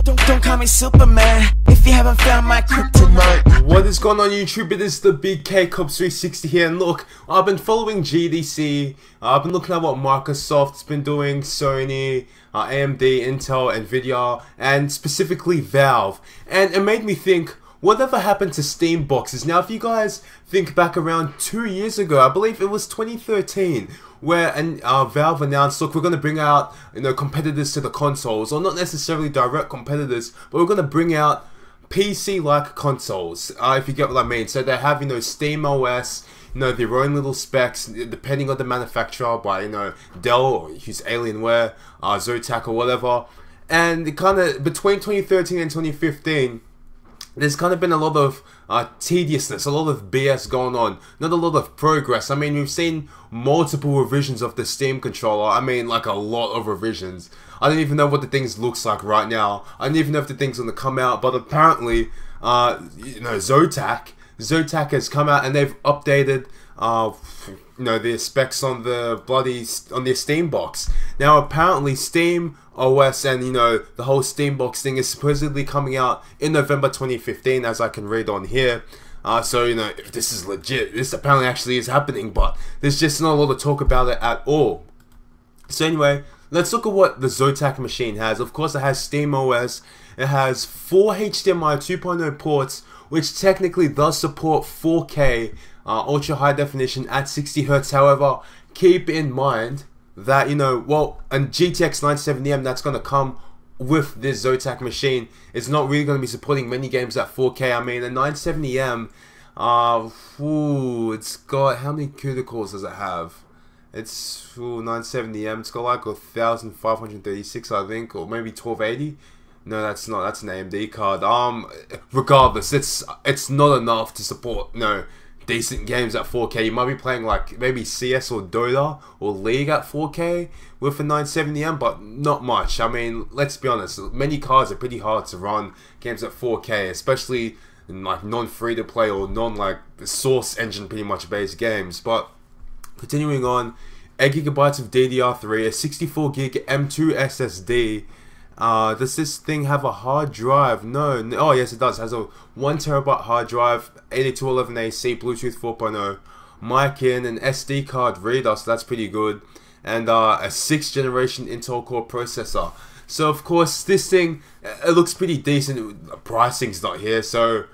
Don't call me Superman if you haven't found my kryptonite. What is going on YouTube? It is the Big K Cubs 360 here, and look, I've been following GDC. I've been looking at what Microsoft's been doing, Sony, AMD, Intel, Nvidia, and specifically Valve. And it made me think, whatever happened to Steamboxes? Now, if you guys think back around 2 years ago, I believe it was 2013, where Valve announced, look, we're going to bring out, competitors to the consoles, or not necessarily direct competitors, but we're going to bring out PC-like consoles, if you get what I mean. So they have, Steam OS, their own little specs, depending on the manufacturer, by, Dell, or use Alienware, Zotac, or whatever. And kind of, between 2013 and 2015, there's kind of been a lot of tediousness, a lot of BS going on, not a lot of progress. I mean, we've seen multiple revisions of the Steam controller. I mean, like a lot of revisions. I don't even know what the thing looks like right now. I don't even know if the thing's going to come out, but apparently, Zotac has come out and they've updated, their specs on the their Steam box. Now, apparently, Steam OS and the whole Steambox thing is supposedly coming out in November 2015, as I can read on here. So if this is legit, this apparently actually is happening, but there's just not a lot of talk about it at all. So anyway, let's look at what the Zotac machine has. Of course, it has Steam OS. It has 4 HDMI 2.0 ports, which technically does support 4K ultra high definition at 60 Hz. However, keep in mind that, and GTX 970M that's going to come with this Zotac machine is not really going to be supporting many games at 4K. I mean, the 970M, it's got, how many CUDA cores does it have? It's 970M, it's got like 1536, I think, or maybe 1280. No, that's not, that's an AMD card. Regardless, it's not enough to support, decent games at 4K. You might be playing like maybe CS or Dota or League at 4K with a 970M, but not much. I mean, let's be honest, many cards are pretty hard to run games at 4K, especially in like non-free-to-play or non-like source engine pretty much based games. But continuing on, 8GB of DDR3, a 64GB M2 SSD. Does this thing have a hard drive? No. Oh yes, it does. It has a 1TB hard drive, 8211 AC, Bluetooth 4.0, mic in, an SD card reader, so that's pretty good, and a 6th generation Intel Core processor. So of course, this thing, it looks pretty decent. Pricing's not here, so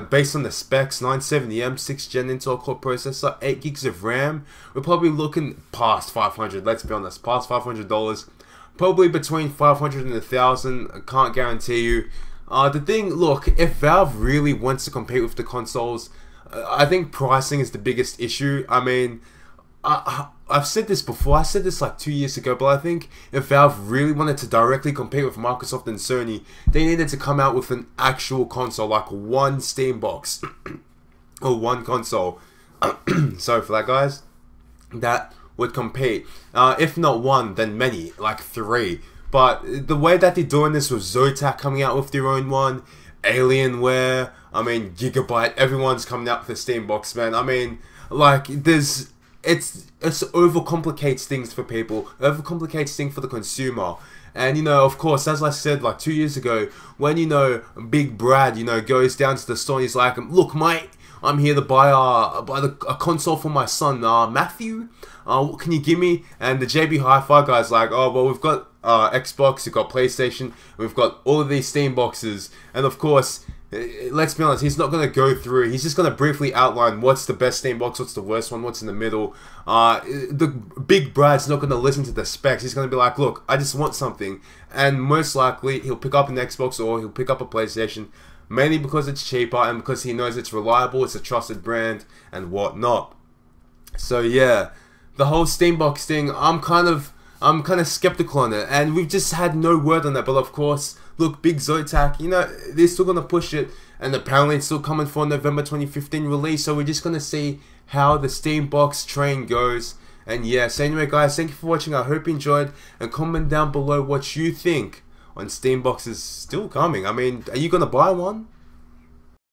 based on the specs, 970M, 6th gen Intel Core processor, 8GB of RAM, we're probably looking past 500. Let's be honest, past $500. Probably between 500 and 1,000. I can't guarantee you. The thing, look, if Valve really wants to compete with the consoles, I think pricing is the biggest issue. I mean, I've said this before. I said this like 2 years ago, but I think if Valve really wanted to directly compete with Microsoft and Sony, they needed to come out with an actual console, like one Steam box or one console. Sorry for that, guys. That would compete. If not one, then many, like 3. But the way that they're doing this with Zotac coming out with their own one, Alienware, I mean, Gigabyte, everyone's coming out with a Steam box, man. I mean, like, it overcomplicates things for people, overcomplicates things for the consumer. And, of course, as I said, like 2 years ago, when, Big Brad, goes down to the store and he's like, look, mate, I'm here to buy a console for my son, Matthew. What can you give me? And the JB Hi-Fi guy's like, oh, well, we've got Xbox, we've got PlayStation, we've got all of these Steam boxes. And of course, let's be honest, he's not going to go through. He's just going to briefly outline what's the best Steam box, what's the worst one, what's in the middle. The Big Brad's not going to listen to the specs. He's going to be like, look, I just want something. And most likely, he'll pick up an Xbox or he'll pick up a PlayStation, mainly because it's cheaper and because he knows it's reliable, it's a trusted brand, and whatnot. So yeah, the whole Steambox thing, I'm kind of skeptical on it, and we've just had no word on that. But of course, look, Big Zotac, they're still gonna push it, and apparently it's still coming for November 2015 release. So we're just gonna see how the Steambox train goes. And yeah, so anyway, guys, thank you for watching. I hope you enjoyed, and comment down below what you think on Steamboxes still coming. I mean, are you gonna buy one?